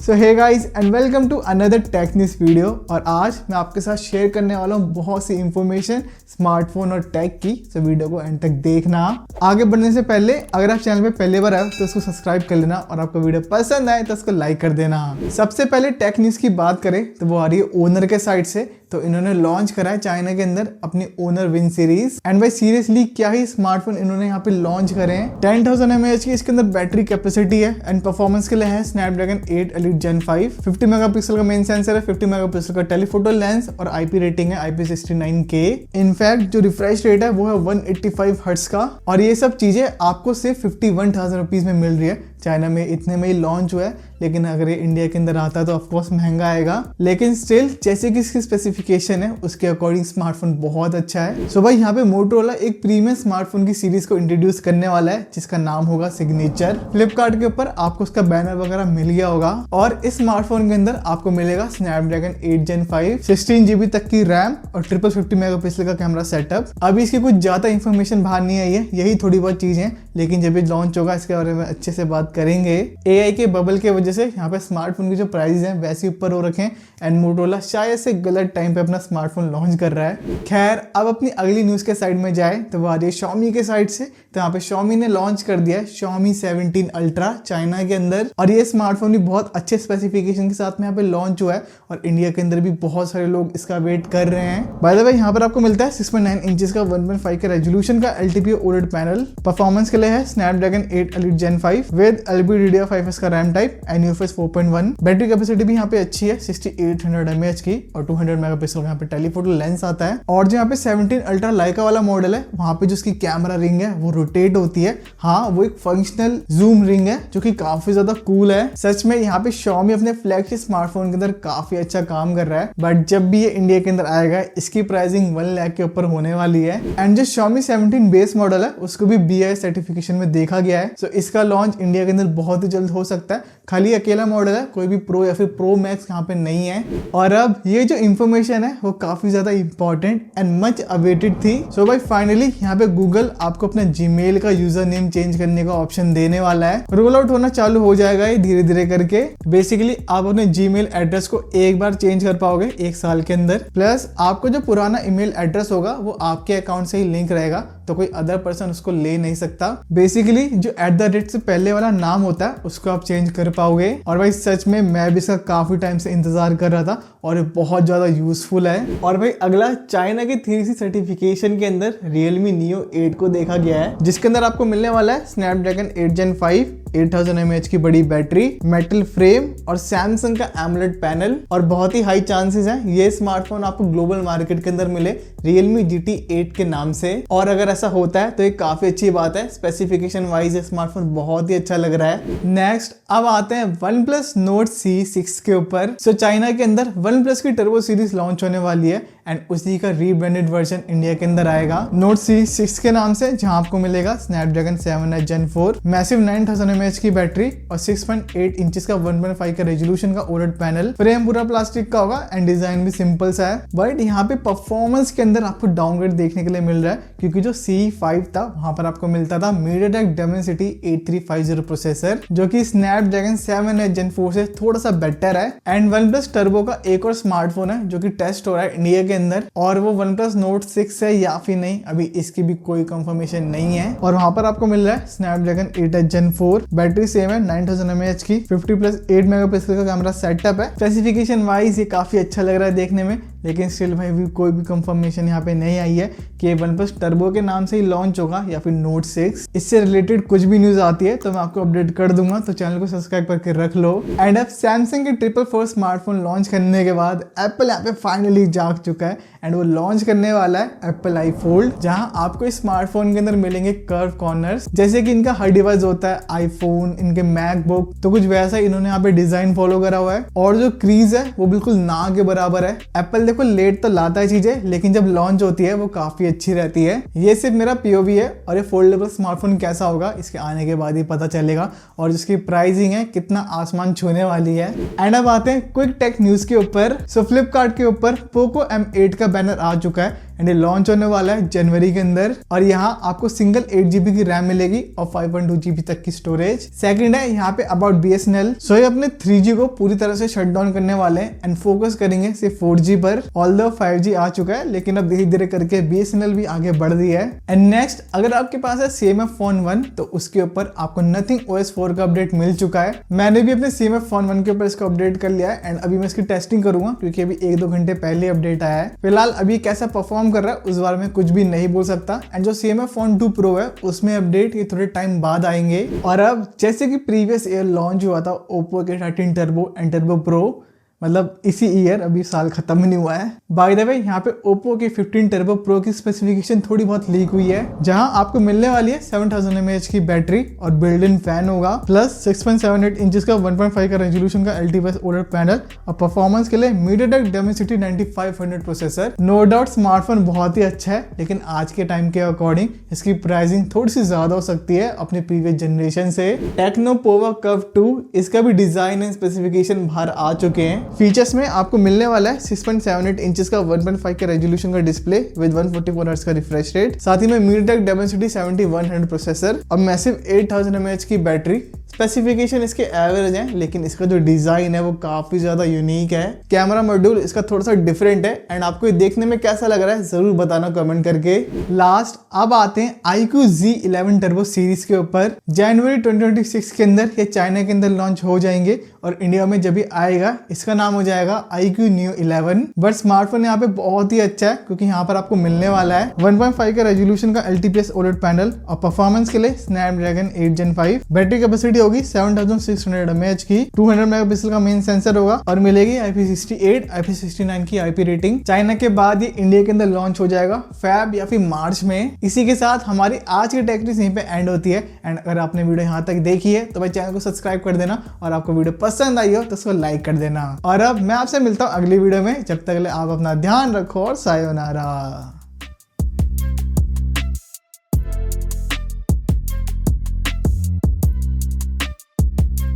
So hey guys and welcome to another tech news video. और आज मैं आपके साथ शेयर करने वाला हूँ बहुत सी इंफॉर्मेशन स्मार्टफोन और टेक की। सो वीडियो को एंड तक देखना। आगे बढ़ने से पहले अगर आप चैनल पे पहली बार आए तो उसको सब्सक्राइब कर लेना और आपको वीडियो पसंद आए तो उसको लाइक कर देना। सबसे पहले टेक न्यूज़ की बात करें तो वो आ रही है ओनर के साइड से। तो इन्होंने लॉन्च करा है चाइना के अंदर अपनी ओनर विन सीरीज। एंड भाई सीरियसली क्या ही स्मार्टफोन इन्होंने यहाँ पे लॉन्च करे हैं। 10,000 mAh की इसके अंदर बैटरी कैपेसिटी है एंड परफॉर्मेंस के लिए है स्नैपड्रैगन 8 Elite Gen 5। 50 मेगापिक्सल का मेन सेंसर है, 50 मेगापिक्सल का टेलीफोटो लेंस और IP रेटिंग है IP69K। इनफैक्ट जो रिफ्रेश रेट है वो है 185 हर्ट्ज का। और ये सब चीजें आपको सिर्फ 51,000 रुपीज में मिल रही है। चाइना में इतने में ही लॉन्च हुआ है, लेकिन अगर ये इंडिया के अंदर आता है तो ऑफकोर्स महंगा आएगा, लेकिन स्टिल जैसे कि इसकी स्पेसिफिकेशन है उसके अकॉर्डिंग स्मार्टफोन बहुत अच्छा है। सो भाई यहाँ पे मोटोरोला एक प्रीमियम स्मार्टफोन की सीरीज को इंट्रोड्यूस करने वाला है जिसका नाम होगा सिग्नेचर। फ्लिपकार्ट के ऊपर आपको उसका बैनर वगैरह मिल गया होगा। और इस स्मार्टफोन के अंदर आपको मिलेगा स्नैपड्रैगन 8 Gen 5, 16 GB तक की रैम और 50 मेगापिक्सल का कैमरा सेटअप। अभी इसकी कुछ ज्यादा इंफॉर्मेशन बाहर नहीं आई है, यही थोड़ी बहुत चीजें, लेकिन जब ये लॉन्च होगा इसके बारे में अच्छे से बात करेंगे। AI के बबल के वजह से यहाँ पे स्मार्टफोन की जो प्राइस हैं वैसे ऊपर हो रखे हैं एंड मोटोरोला शायद से गलत टाइम पे अपना स्मार्टफोन लॉन्च कर रहा है। खैर अब अपनी अगली न्यूज़ के साइड में जाए तो वो आ रही है Xiaomi के साइड से। तो यहाँ पे Xiaomi ने लॉन्च कर दिया है Xiaomi 17 Ultra चाइना के अंदर। और ये स्मार्टफोन भी बहुत अच्छे स्पेसिफिकेशन के साथ में यहाँ पे लॉन्च हुआ है और इंडिया के अंदर भी बहुत सारे लोग इसका वेट कर रहे हैं। बाय द वे यहाँ पर आपको मिलता है 6.9 इंचेस का 1.5 के रेजोल्यूशन का LTPO OLED पैनल। परफॉर्मेंस के लिए है Snapdragon 8 Elite Gen 5 with LPDDR5 का RAM type and UFS 4.1। Battery capacity भी यहाँ पे अच्छी है 6800 mAh की और 200 मेगापिक्सल का यहाँ पे टेलीफोटो लेंस आता है। और जो यहाँ पे 17 अल्ट्रा लाइका वाला मॉडल है वहाँ पे जो उसकी कैमरा रिंग है वो रोटेट होती है। हाँ वो एक फंक्शनल जूम रिंग है जो कि काफी ज्यादा कूल है। सच में यहाँ पे Xiaomi अपने फ्लैगशिप स्मार्टफोन के अंदर काफी अच्छा काम कर रहा है, बट जब भी ये इंडिया के अंदर आएगा इसकी प्राइसिंग 1 लाख के ऊपर होने वाली है। एंड जो Xiaomi 17 बेस मॉडल है उसको भी BIS सर्टिफिकेशन में देखा गया है। सो इसका लॉन्च इंडिया के अंदर बहुत ही जल्द हो सकता है। खाली अकेला मॉडल है, कोई भी प्रो या फिर प्रो मैक्स यहाँ पे नहीं है। और अब ये जो इंफॉर्मेशन है वो काफी ज्यादा इंपॉर्टेंट एंड मच अवेटेड थी। सो भाई फाइनली यहाँ पे गूगल आपको अपना जीमेल का यूजर नेम चेंज करने का ऑप्शन देने वाला है। रोल आउट होना चालू हो जाएगा ये धीरे धीरे करके। बेसिकली आप अपने जीमेल एड्रेस को एक बार चेंज कर पाओगे 1 साल के अंदर। प्लस आपको जो पुराना ईमेल एड्रेस होगा वो आपके अकाउंट से ही लिंक रहेगा, तो कोई अदर पर्सन उसको ले नहीं सकता। बेसिकली जो @ से पहले वाला नाम होता है उसको आप चेंज कर पाओगे। और भाई सच में मैं भी इसका काफी टाइम से इंतजार कर रहा था और ये बहुत ज्यादा यूजफुल है। और भाई अगला चाइना के 3C सर्टिफिकेशन के अंदर Realme Neo 8 को देखा गया है, जिसके अंदर आपको मिलने वाला है स्नैपड्रैगन 8 Gen 5, 8000 mAh की बड़ी बैटरी, मेटल फ्रेम और सैमसंग का AMOLED पैनल। और बहुत ही हाई चांसेस हैं ये स्मार्टफोन आपको ग्लोबल मार्केट के अंदर मिले Realme GT 8 के नाम से। और अगर ऐसा होता है तो ये काफी अच्छी बात है। स्पेसिफिकेशन वाइज ये स्मार्टफोन बहुत ही अच्छा लग रहा है। नेक्स्ट अब आते हैं OnePlus Nord C6 के ऊपर। सो चाइना के अंदर OnePlus की टर्बो सीरीज लॉन्च होने वाली है एंड उसी का रीब्रांडेड वर्जन इंडिया के अंदर आएगा Nord C6 के नाम से, जहां आपको मिलेगा स्नैपड्रैगन 7 Gen 4, मैसिव 9000 mAh की बैटरी और 6.8 इंचेस का 1.5 का रेजोल्यूशन का OLED पैनल। फ्रेम पूरा प्लास्टिक का होगा एंड डिजाइन भी सिंपल सा है। बट यहाँ पे परफॉर्मेंस के अंदर आपको डाउनग्रेड देखने के लिए मिल रहा है, क्योंकि जो C5 था वहां पर आपको मिलता था MediaTek Dimensity 8350 प्रोसेसर, जो कि स्नैपड्रैगन 7 Gen 4 से थोड़ा सा बेटर है। एंड OnePlus टर्बो का एक और स्मार्टफोन है जो कि टेस्ट हो रहा है इंडिया के अंदर, और वो OnePlus Nord 6 है या फिर नहीं, अभी इसकी भी कोई कंफर्मेशन नहीं है। और वहां पर आपको मिल रहा है स्नैपड्रैगन 8 Gen 4, बैटरी सेम है 9000 mAh की, 50+8 मेगापिक्सल का कैमरा सेटअप है। स्पेसिफिकेशन वाइज ये काफी अच्छा लग रहा है देखने में, लेकिन स्टिल भाई भी कोई भी कंफर्मेशन यहाँ पे नहीं आई है कि ये OnePlus टर्बो के नाम से ही लॉन्च होगा या फिर Nord 6। इससे रिलेटेड कुछ भी न्यूज आती है तो मैं आपको अपडेट कर दूंगा, तो चैनल को सब्सक्राइब करके रख लो। एंड अब सैमसंग के 444 स्मार्टफोन लॉन्च करने के बाद एप्पल यहाँ पे फाइनली जाग चुका है एंड वो लॉन्च करने वाला है एप्पल आई फोल्ड, जहां आपको इस स्मार्टफोन के अंदर मिलेंगे कर्व कॉर्नर्स, जैसे कि इनका हर डिवाइस होता है आईफोन, इनके मैकबुक, तो कुछ वैसा इन्होंने यहाँ पे डिजाइन फॉलो करा हुआ है। और जो क्रीज है वो बिल्कुल ना के बराबर है। एप्पल देखो लेट तो लाता है चीजें, लेकिन जब लॉन्च होती है वो काफी अच्छी रहती है। ये सिर्फ मेरा POV है और ये फोल्डेबल स्मार्टफोन कैसा होगा इसके आने के बाद ही पता चलेगा, और जिसकी प्राइसिंग है कितना आसमान छूने वाली है। एंड अब आते हैं क्विक टेक न्यूज के ऊपर। सो फ्लिपकार्ट के ऊपर पोको M8 का बैनर आ चुका है एंड ये लॉन्च होने वाला है जनवरी के अंदर। और यहाँ आपको सिंगल 8GB की रैम मिलेगी और 5.2GB तक की स्टोरेज। सेकंड है यहाँ पे अबाउट BSNL। सो ये अपने 3G को पूरी तरह से शट डाउन करने वाले हैं एंड फोकस करेंगे सिर्फ 4G पर। ऑल्दो 5G आ चुका है लेकिन अब धीरे धीरे करके BSNL भी आगे बढ़ रही है। एंड नेक्स्ट, अगर आपके पास है CMF Phone 1 तो उसके ऊपर आपको Nothing OS 4 का अपडेट मिल चुका है। मैंने भी अपने CMF Phone 1 के ऊपर इसको अपडेट कर लिया है एंड अभी मैं इसकी टेस्टिंग करूंगा क्योंकि अभी 1-2 घंटे पहले अपडेट आया है। फिलहाल अभी कैसा परफॉर्म कर रहा है उस बारे में कुछ भी नहीं बोल सकता। एंड जो CMF Phone 2 Pro है उसमें अपडेट ये थोड़े टाइम बाद आएंगे। और अब जैसे कि प्रीवियस ईयर लॉन्च हुआ था Oppo के 13 Turbo एंड Turbo Pro, मतलब इसी ईयर, अभी साल खत्म नहीं हुआ है। बाय द वे यहाँ पे Oppo के 15 Turbo Pro की स्पेसिफिकेशन थोड़ी बहुत लीक हुई है, जहां आपको मिलने वाली है 7000 mAh की बैटरी और बिल्ड इन फैन होगा, प्लस 6.78 इंचेस का 1.5 का रेजोल्यूशन का LTPS OLED पैनल और परफॉर्मेंस के लिए MediaTek Dimensity 9500 processor. No doubt smartphone बहुत ही अच्छा है, लेकिन आज के टाइम के अकॉर्डिंग इसकी प्राइसिंग थोड़ी सी ज्यादा हो सकती है अपने प्रीवियस जनरेशन से। Tecno Pova Curve 2, इसका भी डिजाइन एंड स्पेसिफिकेशन बाहर आ चुके हैं। फीचर्स में आपको मिलने वाला है 6.78 इंचेस का 1.5 के रेजोल्यूशन का डिस्प्ले विद 144 हर्ट्ज का रिफ्रेश रेट, साथ ही में MediaTek Dimensity 7100 प्रोसेसर और मैसिव 8000 mAh की बैटरी। स्पेसिफिकेशन इसके एवरेज है, लेकिन इसका जो डिजाइन है वो काफी ज्यादा यूनिक है। कैमरा मॉड्यूल इसका थोड़ा सा डिफरेंट है एंड आपको ये देखने में कैसा लग रहा है जरूर बताना कमेंट करके। लास्ट, अब आते हैं iQOO Z11 टर्बो सीरीज के ऊपर। जनवरी 2026 के अंदर ये चाइना के अंदर लॉन्च हो जाएंगे और इंडिया में जब भी आएगा इसका नाम हो जाएगा iQOO Neo 11। बट स्मार्टफोन यहाँ पे बहुत ही अच्छा है क्योंकि यहाँ पर आपको मिलने वाला है 1.5 का रेजोल्यूशन का LTPS OLED पैनल और परफॉर्मेंस के लिए Snapdragon 8 Gen 5। बैटरी कैपेसिटी होगी 7600 mAh की, 200 मेगापिक्सल का मेन सेंसर होगा और मिलेगी IP68 IP69 की IP रेटिंग। चाइना के बाद ये इंडिया के अंदर लॉन्च हो जाएगा फेब या फिर मार्च में। इसी के साथ हमारी आज की टेक न्यूज़ यहीं पे एंड होती है। एंड अगर आपने वीडियो यहाँ तक देखी है तो भाई चैनल को सब्सक्राइब कर देना और आपको वीडियो पसंद आई हो तो उसको लाइक कर देना। और अब मैं आपसे मिलता हूँ अगली वीडियो में, जब तक आप अपना ध्यान रखो और सायोनारा।